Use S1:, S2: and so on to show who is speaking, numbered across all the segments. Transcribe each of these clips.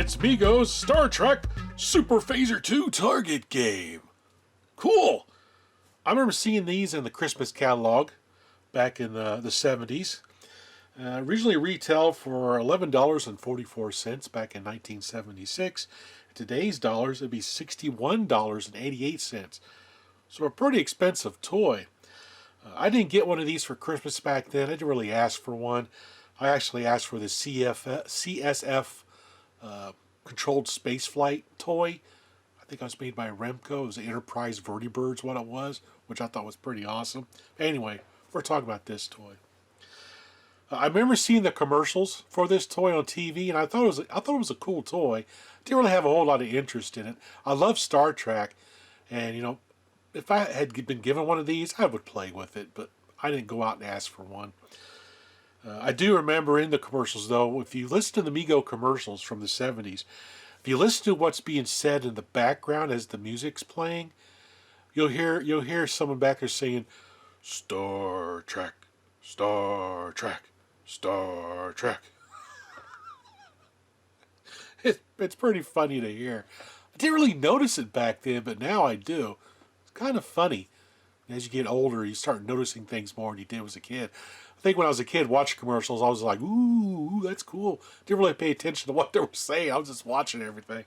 S1: It's Mego's Star Trek Super Phaser 2 Target game. Cool! I remember seeing these in the Christmas catalog back in the 70s. Originally retailed for $11.44 back in 1976. In today's dollars, it'd be $61.88. So a pretty expensive toy. I didn't get one of these for Christmas back then. I didn't really ask for one. I actually asked for the CSF controlled space flight toy. I think it was made by Remco. It was the Enterprise Vertibirds, what it was, which I thought was pretty awesome. Anyway, we're talking about this toy. I remember seeing the commercials for this toy on TV, and I thought it was a cool toy. Didn't really have a whole lot of interest in it. I love Star Trek, and you know, if I had been given one of these, I would play with it, but I didn't go out and ask for one. I do remember in the commercials, though, if you listen to the Mego commercials from the 70s, if you listen to what's being said in the background as the music's playing, you'll hear someone back there saying, "Star Trek, Star Trek, Star Trek." It's pretty funny to hear. I didn't really notice it back then, but now I do. It's kind of funny. As you get older, you start noticing things more than you did as a kid. I think when I was a kid watching commercials, I was like, ooh, that's cool. Didn't really pay attention to what they were saying. I was just watching everything.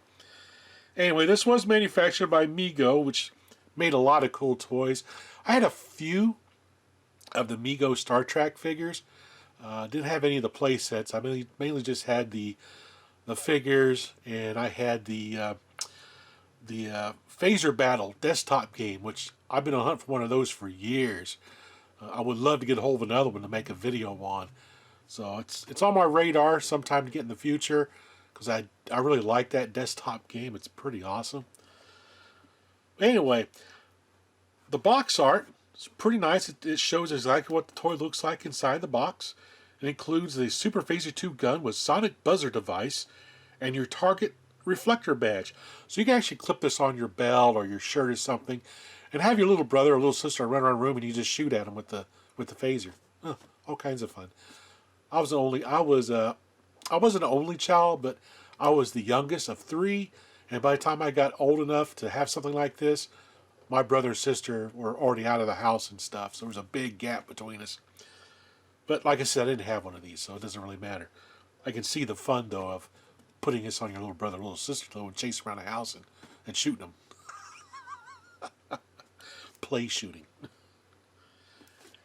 S1: Anyway, this was manufactured by Mego, which made a lot of cool toys. I had a few of the Mego Star Trek figures. Didn't have any of the play sets. I mainly just had the figures, and I had the Phaser Battle desktop game, which I've been on a hunt for one of those for years. I would love to get a hold of another one to make a video on. So it's on my radar sometime to get in the future, because I really like that desktop game. It's pretty awesome. Anyway, the box art is pretty nice. It shows exactly what the toy looks like inside the box. It includes the Super Phaser 2 gun with sonic buzzer device and your target reflector badge. So you can actually clip this on your belt or your shirt or something, and have your little brother or little sister run around the room and you just shoot at them with the phaser. All kinds of fun. I wasn't an only child, but I was the youngest of three, and by the time I got old enough to have something like this, my brother and sister were already out of the house and stuff, so there was a big gap between us. But like I said, I didn't have one of these, so it doesn't really matter. I can see the fun, though, of putting this on your little brother or little sister, though, and chasing around the house and shooting them. Play shooting.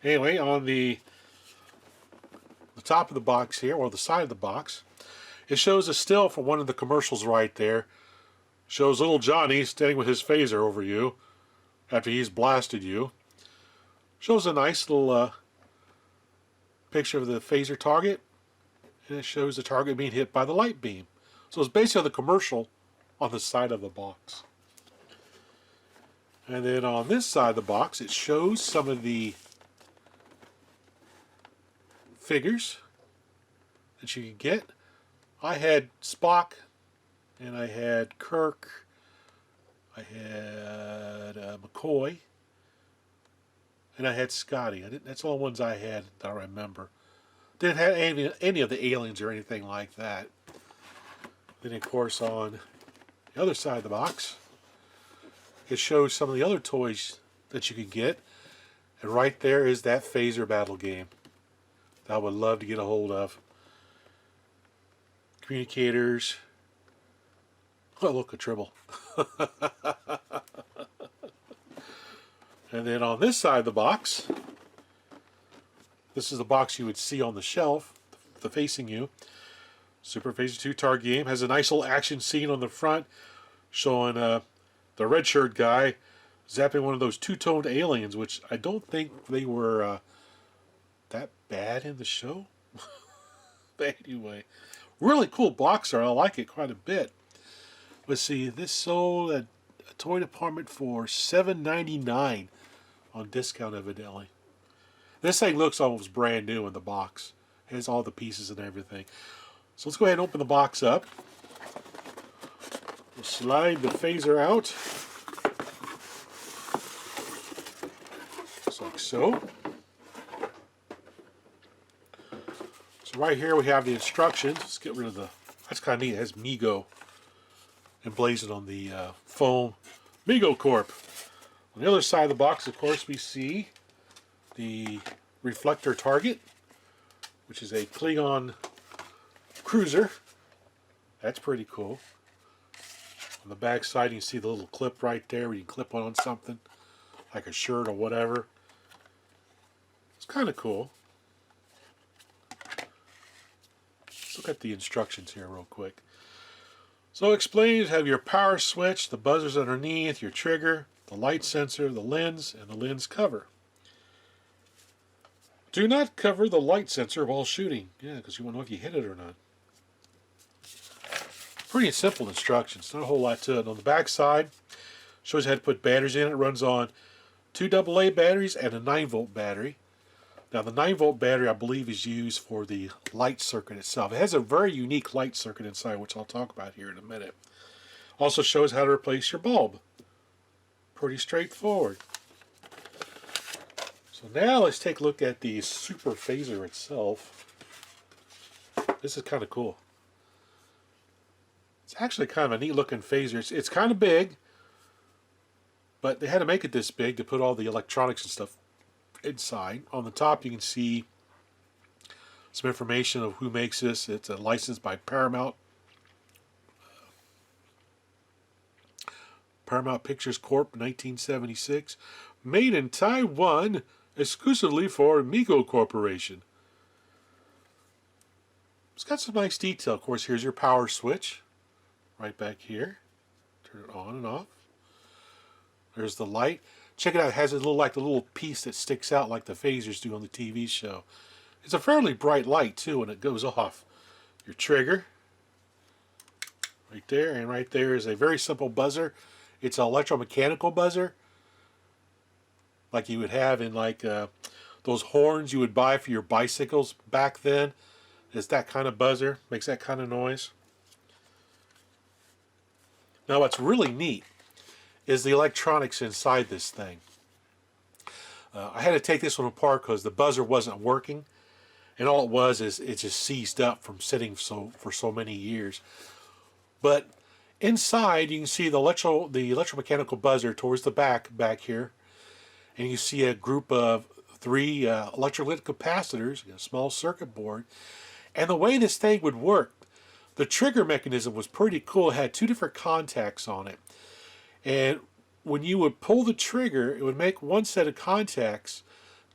S1: Anyway, on the top of the box here, or the side of the box, it shows a still from one of the commercials right there. Shows little Johnny standing with his phaser over you after he's blasted you. Shows a nice little picture of the phaser target, and it shows the target being hit by the light beam. So it's basically the commercial on the side of the box. And then on this side of the box, it shows some of the figures that you can get. I had Spock, and I had Kirk, I had McCoy, and I had Scotty. That's all the ones I had that I remember. Didn't have any of the aliens or anything like that. Then, of course, on the other side of the box, it shows some of the other toys that you can get. And right there is that Phaser Battle game that I would love to get a hold of. Communicators. Oh, look, a Tribble. And then on this side of the box, this is the box you would see on the shelf, the facing you. Super Phaser 2 Target game has a nice little action scene on the front showing the red shirt guy zapping one of those two-toned aliens, which I don't think they were that bad in the show. But anyway, really cool box art. I like it quite a bit. Let's see, this sold at a toy department for $7.99 on discount, evidently. This thing looks almost brand new in the box. It has all the pieces and everything. So let's go ahead and open the box up. We'll slide the phaser out. Just like so. So right here we have the instructions. Let's get rid of the, that's kind of neat. It has Mego emblazoned on the foam Mego Corp. On the other side of the box, of course, we see the reflector target, which is a Klingon cruiser. That's pretty cool. On the back side, you can see the little clip right there where you can clip on something, like a shirt or whatever. It's kind of cool. Let's look at the instructions here real quick. So explains, have your power switch, the buzzers underneath, your trigger, the light sensor, the lens, and the lens cover. Do not cover the light sensor while shooting. Yeah, because you won't know if you hit it or not. Pretty simple instructions, not a whole lot to it. On the back side, shows you how to put batteries in. It runs on 2 AA batteries and a 9-volt battery. Now the 9-volt battery, I believe, is used for the light circuit itself. It has a very unique light circuit inside, which I'll talk about here in a minute. Also shows how to replace your bulb. Pretty straightforward. So now let's take a look at the super phaser itself. This is kind of cool. It's actually kind of a neat looking phaser. It's kind of big, but they had to make it this big to put all the electronics and stuff inside. On the top you can see some information of who makes this. It's a licensed by Paramount Pictures Corp. 1976. Made in Taiwan exclusively for Mego Corporation. It's got some nice detail. Of course, here's your power switch right back here. Turn it on and off. There's the light. Check it out. It has a little piece that sticks out like the phasers do on the TV show. It's a fairly bright light too when it goes off. Your trigger right there, and right there is a very simple buzzer. It's an electromechanical buzzer, like you would have in like those horns you would buy for your bicycles back then. It's that kind of buzzer. Makes that kind of noise. Now what's really neat is the electronics inside this thing. I had to take this one apart because the buzzer wasn't working, and all it was is it just seized up from sitting for so many years. But inside you can see the electromechanical buzzer towards the back here, and you see a group of 3 electrolytic capacitors, a small circuit board. And the way this thing would work, the trigger mechanism was pretty cool. It had 2 different contacts on it. And when you would pull the trigger, it would make one set of contacts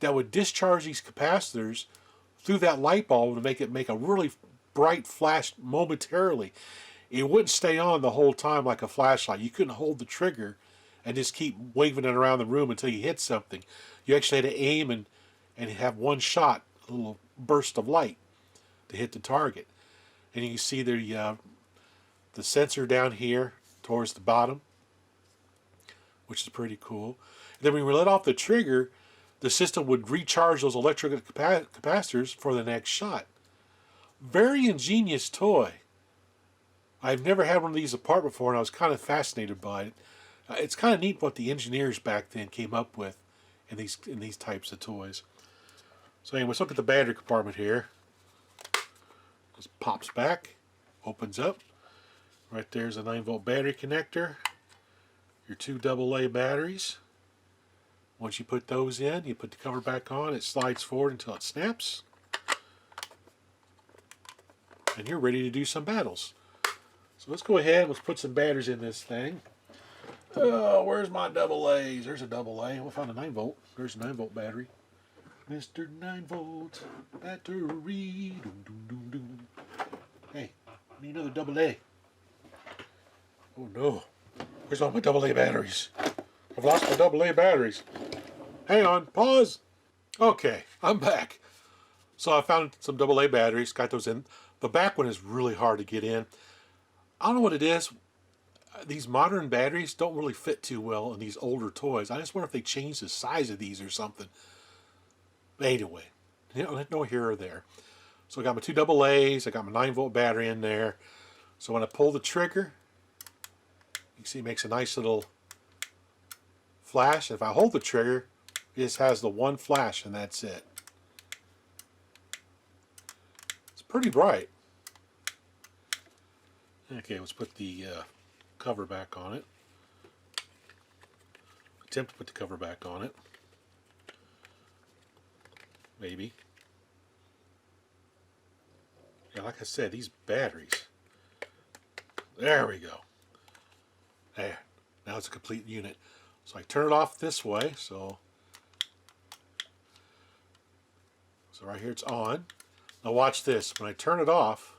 S1: that would discharge these capacitors through that light bulb to make it make a really bright flash momentarily. It wouldn't stay on the whole time like a flashlight. You couldn't hold the trigger and just keep waving it around the room until you hit something. You actually had to aim and have one shot, a little burst of light to hit the target. And you can see the sensor down here towards the bottom, which is pretty cool. And then when we let off the trigger, the system would recharge those electric capacitors for the next shot. Very ingenious toy. I've never had one of these apart before, and I was kind of fascinated by it. It's kind of neat what the engineers back then came up with in these types of toys. So anyway, let's look at the battery compartment here. Just pops back, opens up. Right there's a 9-volt battery connector. Your 2 AA batteries. Once you put those in, you put the cover back on. It slides forward until it snaps. And you're ready to do some battles. So let's go ahead. Let's put some batteries in this thing. Oh, where's my AA's? There's a AA. We'll find a 9-volt. There's a 9-volt battery. Mr. 9-volt battery. Doom, doom, doom, doom. Hey, I need another AA. Oh no. Where's all my AA batteries? I've lost my AA batteries. Hang on. Pause. Okay, I'm back. So I found some AA batteries. Got those in. The back one is really hard to get in. I don't know what it is. These modern batteries don't really fit too well in these older toys. I just wonder if they changed the size of these or something. But anyway, no here or there. So I got my 2 AA's. I got my 9-volt battery in there. So when I pull the trigger, you can see it makes a nice little flash. If I hold the trigger, it just has the one flash and that's it. It's pretty bright. Okay, let's put the cover back on it. Attempt to put the cover back on it. Maybe. Yeah, like I said, these batteries. There we go. There. Now it's a complete unit. So I turn it off this way. So right here it's on. Now watch this. When I turn it off,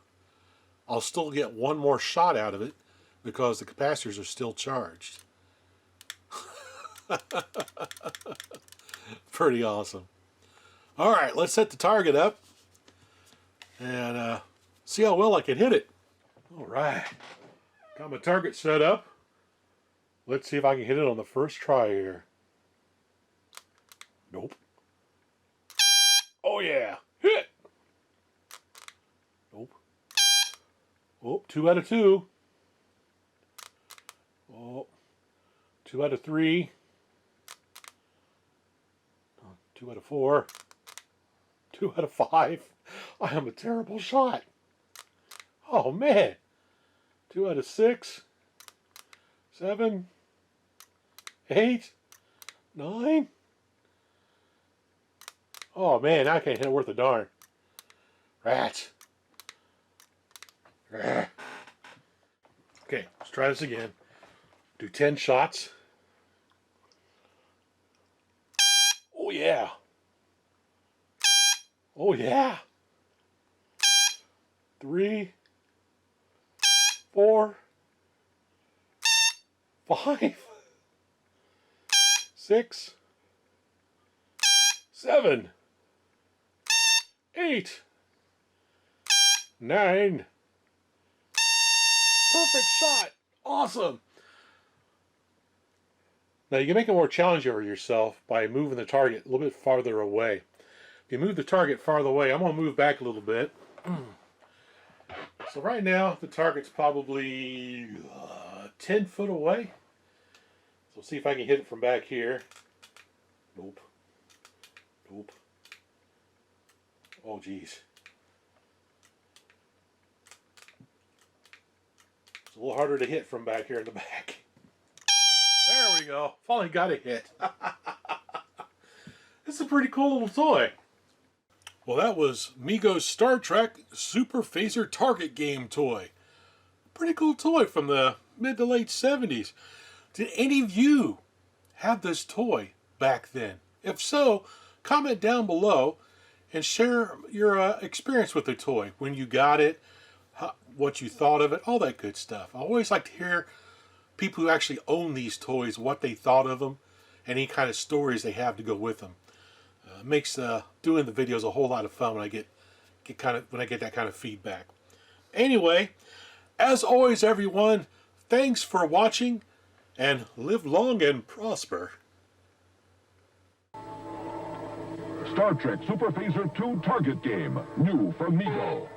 S1: I'll still get one more shot out of it because the capacitors are still charged. Pretty awesome. Alright, let's set the target up and see how well I can hit it. Alright, got my target set up. Let's see if I can hit it on the first try here. Nope. Oh yeah, hit! Nope. Oh, 2 out of 2. Oh, 2 out of 3. 2 out of 4. 2 out of 5. I am a terrible shot. Oh man. 2 out of 6. 7. 8. 9. Oh man, I can't hit it worth a darn. Rats. Okay, let's try this again. Do 10 shots. Oh yeah. Oh yeah. 3, 4, 5, 6, 7, 8, 9. Perfect shot. Awesome. Now you can make it more challenging for yourself by moving the target a little bit farther away. If you move the target farther away, I'm going to move back a little bit. So right now the target's probably 10 foot away. So see if I can hit it from back here. Nope. Nope. Oh geez. It's a little harder to hit from back here in the back. There we go. Finally got a hit. It's a pretty cool little toy. Well, that was Mego's Star Trek Super Phaser Target Game toy. Pretty cool toy from the mid to late 70s. Did any of you have this toy back then? If so, comment down below and share your experience with the toy. When you got it, what you thought of it, all that good stuff. I always like to hear people who actually own these toys, what they thought of them, any kind of stories they have to go with them. It makes doing the videos a whole lot of fun when I get that kind of feedback. Anyway, as always, everyone, thanks for watching, and live long and prosper.
S2: Star Trek Super Phaser 2 Target Game, new from Mego.